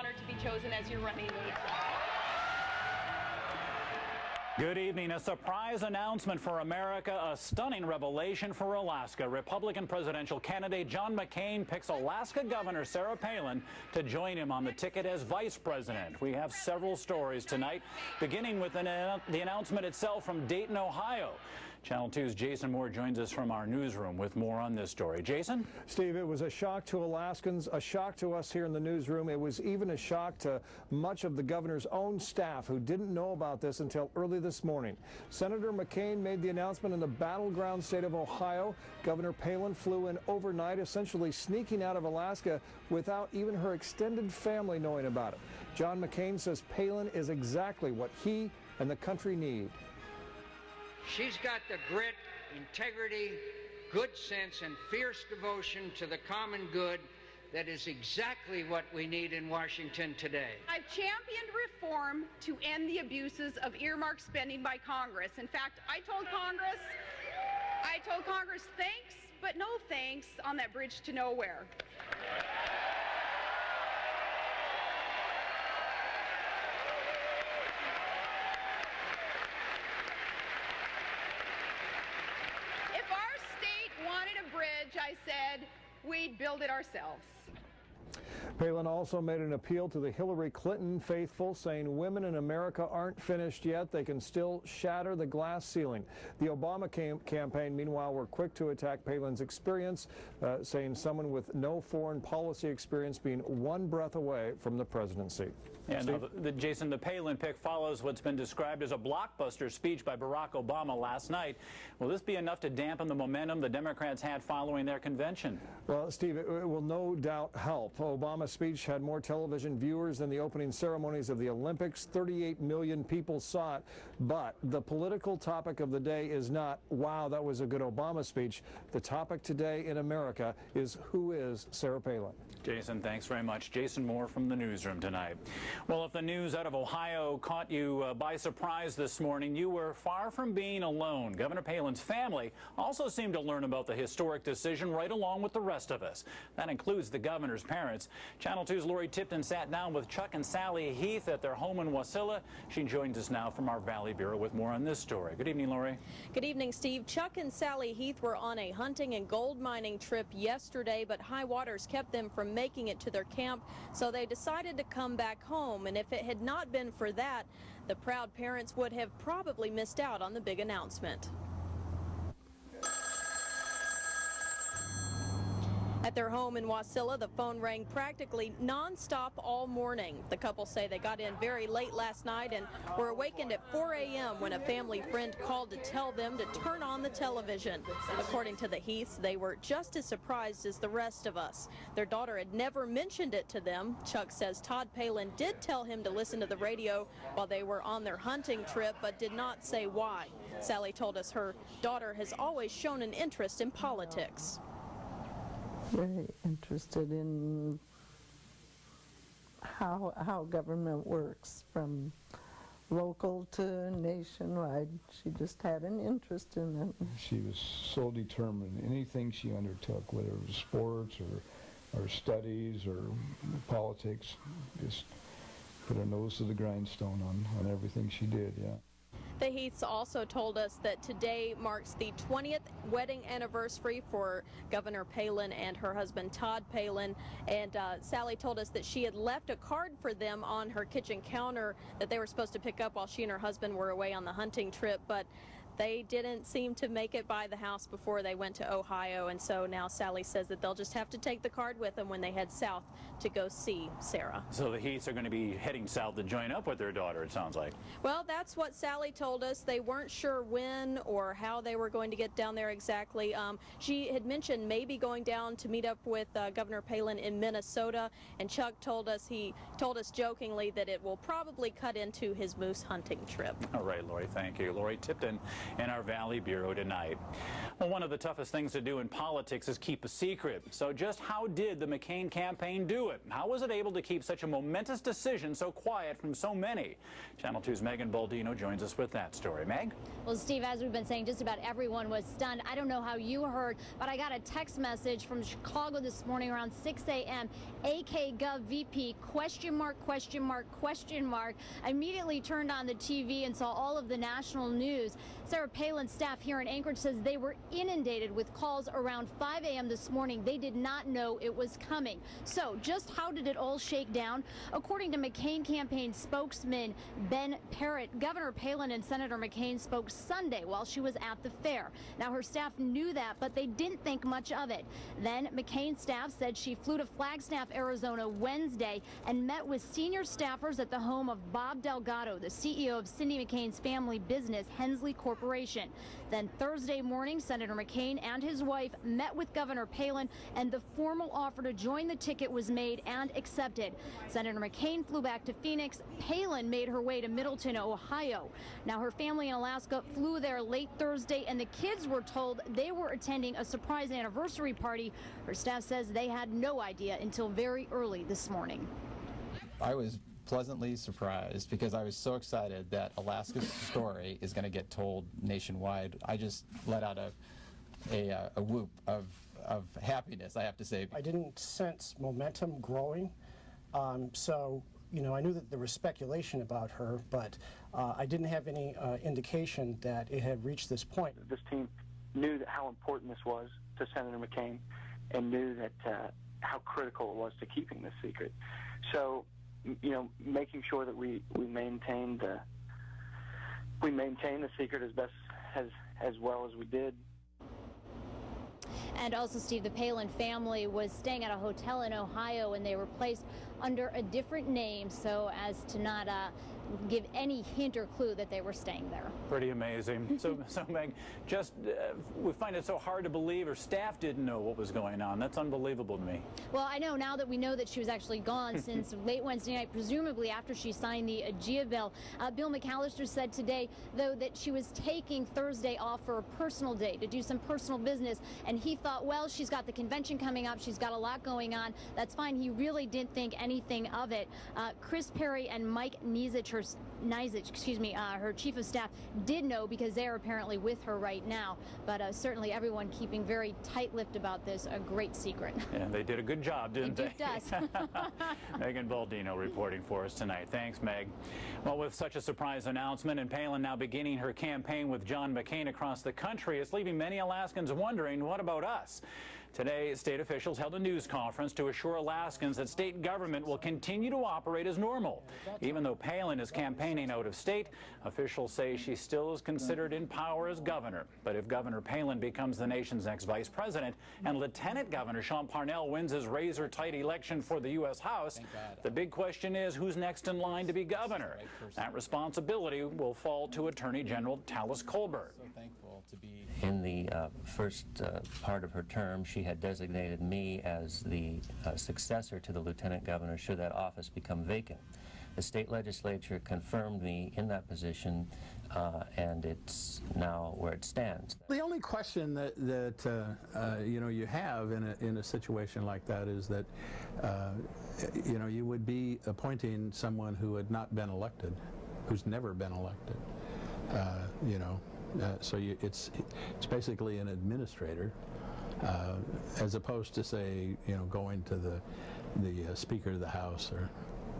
honor to be chosen as your running mate. Good evening. A surprise announcement for America, a stunning revelation for Alaska. Republican presidential candidate John McCain picks Alaska Governor Sarah Palin to join him on the ticket as vice president. We have several stories tonight, beginning with the announcement itself from Dayton, Ohio. Channel 2's Jason Moore joins us from our newsroom with more on this story. Jason? Steve, it was a shock to Alaskans, a shock to us here in the newsroom. It was even a shock to much of the governor's own staff who didn't know about this until early this morning. Senator McCain made the announcement in the battleground state of Ohio. Governor Palin flew in overnight, essentially sneaking out of Alaska without even her extended family knowing about it. John McCain says Palin is exactly what he and the country need. She's got the grit, integrity, good sense, and fierce devotion to the common good that is exactly what we need in Washington today. I've championed reform to end the abuses of earmark spending by Congress. In fact, I told Congress thanks, but no thanks on that bridge to nowhere. If our state wanted a bridge, I said, we'd build it ourselves. Palin also made an appeal to the Hillary Clinton faithful, saying women in America aren't finished yet. They can still shatter the glass ceiling. The Obama campaign, meanwhile, were quick to attack Palin's experience, saying someone with no foreign policy experience being one breath away from the presidency. Yeah, no, Jason, the Palin pick follows what's been described as a blockbuster speech by Barack Obama last night. Will this be enough to dampen the momentum the Democrats had following their convention? Well, Steve, it will no doubt help. Obama's speech had more television viewers than the opening ceremonies of the Olympics. 38 million people saw it. But the political topic of the day is not, wow, that was a good Obama speech. The topic today in America is, who is Sarah Palin? Jason, thanks very much. Jason Moore from the newsroom tonight. Well, if the news out of Ohio caught you by surprise this morning, you were far from being alone. Governor Palin's family also seemed to learn about the historic decision right along with the rest of us. That includes the governor's parents. Channel 2's Lori Tipton sat down with Chuck and Sally Heath at their home in Wasilla. She joins us now from our Valley Bureau with more on this story. Good evening, Lori. Good evening, Steve. Chuck and Sally Heath were on a hunting and gold mining trip yesterday, but high waters kept them from making it to their camp, so they decided to come back home. And if it had not been for that, the proud parents would have probably missed out on the big announcement. At their home in Wasilla, the phone rang practically nonstop all morning. The couple say they got in very late last night and were awakened at 4 a.m. when a family friend called to tell them to turn on the television. According to the Heaths, they were just as surprised as the rest of us. Their daughter had never mentioned it to them. Chuck says Todd Palin did tell him to listen to the radio while they were on their hunting trip, but did not say why. Sally told us her daughter has always shown an interest in politics. Very interested in how government works, from local to nationwide. She just had an interest in it. She was so determined. Anything she undertook, whether it was sports or studies or politics, just put her nose to the grindstone on everything she did, yeah. The Heaths also told us that today marks the 20th wedding anniversary for Governor Palin and her husband Todd Palin, and Sally told us that she had left a card for them on her kitchen counter that they were supposed to pick up while she and her husband were away on the hunting trip, but they didn't seem to make it by the house before they went to Ohio, and so now Sally says that they'll just have to take the card with them when they head south to go see Sarah. So the Heaths are going to be heading south to join up with their daughter, it sounds like. Well, that's what Sally told us. They weren't sure when or how they were going to get down there exactly. She had mentioned maybe going down to meet up with Governor Palin in Minnesota, and Chuck told us jokingly that it will probably cut into his moose hunting trip. All right, Lori, thank you. Lori Tipton in our Valley Bureau tonight. Well, one of the toughest things to do in politics is keep a secret. So just how did the McCain campaign do it? How was it able to keep such a momentous decision so quiet from so many? Channel 2's Megan Baldino joins us with that story. Meg? Well, Steve, as we've been saying, just about everyone was stunned. I don't know how you heard, but I got a text message from Chicago this morning around 6 a.m. AK Gov VP, question mark, question mark, question mark. I immediately turned on the TV and saw all of the national news. Sarah Palin's staff here in Anchorage says they were inundated with calls around 5 a.m. this morning. They did not know it was coming. So just how did it all shake down? According to McCain campaign spokesman Ben Parrott, Governor Palin and Senator McCain spoke Sunday while she was at the fair. Now, her staff knew that, but they didn't think much of it. Then McCain's staff said she flew to Flagstaff, Arizona Wednesday and met with senior staffers at the home of Bob Delgado, the CEO of Cindy McCain's family business, Hensley Corporation. Then Thursday morning, Senator McCain and his wife met with Governor Palin, and the formal offer to join the ticket was made and accepted. Senator McCain flew back to Phoenix. Palin made her way to Middleton, Ohio. Now, her family in Alaska flew there late Thursday, and the kids were told they were attending a surprise anniversary party. Her staff says they had no idea until very early this morning. I was pleasantly surprised because I was so excited that Alaska's story is going to get told nationwide. I just let out a whoop of happiness, I have to say. I didn't sense momentum growing, so you know, I knew that there was speculation about her, but I didn't have any indication that it had reached this point. This team knew that how important this was to Senator McCain and knew that how critical it was to keeping this secret. So, you know, making sure that we maintained the secret as best as well as we did. And also, Steve, the Palin family was staying at a hotel in Ohio, and they were placed under a different name so as to not give any hint or clue that they were staying there. Pretty amazing. So Meg, just we find it so hard to believe her staff didn't know what was going on. That's unbelievable to me. Well, I know now that we know that she was actually gone since late Wednesday night, presumably after she signed the AGIA bill. Bill McAllister said today, though, that she was taking Thursday off for a personal day to do some personal business, and he thought, well, she's got the convention coming up, she's got a lot going on, that's fine. He really didn't think anything of it. Chris Perry and Mike Nizich, her chief of staff, did know because they're apparently with her right now. But certainly everyone keeping very tight-lipped about this, a great secret. Yeah, they did a good job, didn't they? Does. Megan Baldino reporting for us tonight. Thanks, Meg. Well, with such a surprise announcement and Palin now beginning her campaign with John McCain across the country, it's leaving many Alaskans wondering, what about us? Today, state officials held a news conference to assure Alaskans that state government will continue to operate as normal. Even though Palin is campaigning out of state, officials say she still is considered in power as governor. But if Governor Palin becomes the nation's next vice president and Lieutenant Governor Sean Parnell wins his razor-tight election for the U.S. House, the big question is who's next in line to be governor. That responsibility will fall to Attorney General Talis Colbert. In the first part of her term, she had designated me as the successor to the lieutenant governor should that office become vacant. The state legislature confirmed me in that position, and it's now where it stands. The only question that you know, you have in a situation like that is that you know, you would be appointing someone who had not been elected, who's never been elected. You know. So it's basically an administrator, as opposed to, say, you know, going to the Speaker of the House or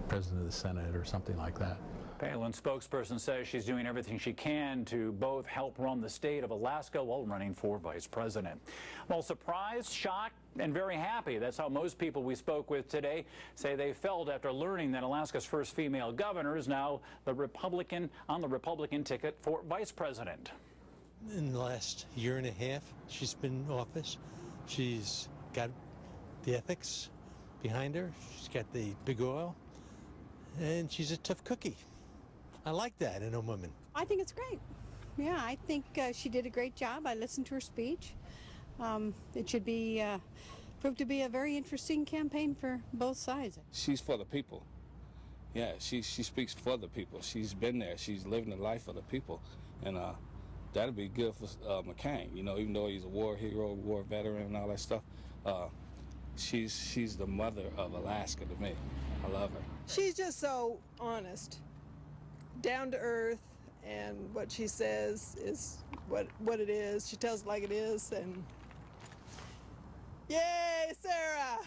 President of the Senate or something like that. Palin's spokesperson says she's doing everything she can to both help run the state of Alaska while running for vice president. Well, surprised, shocked, and very happy. That's how most people we spoke with today say they felt after learning that Alaska's first female governor is now the Republican on the Republican ticket for vice president. In the last year and a half she's been in office, she's got the ethics behind her, she's got the big oil, and she's a tough cookie. I like that in a woman. I think it's great. Yeah, I think she did a great job. I listened to her speech. It should be proved to be a very interesting campaign for both sides. She's for the people. Yeah, she speaks for the people. She's been there. She's living the life of the people. And that'd be good for McCain. You know, even though he's a war hero, war veteran, and all that stuff, she's the mother of Alaska to me. I love her. She's just so honest, down to earth, and what she says is what it is. She tells it like it is, and yay, Sarah!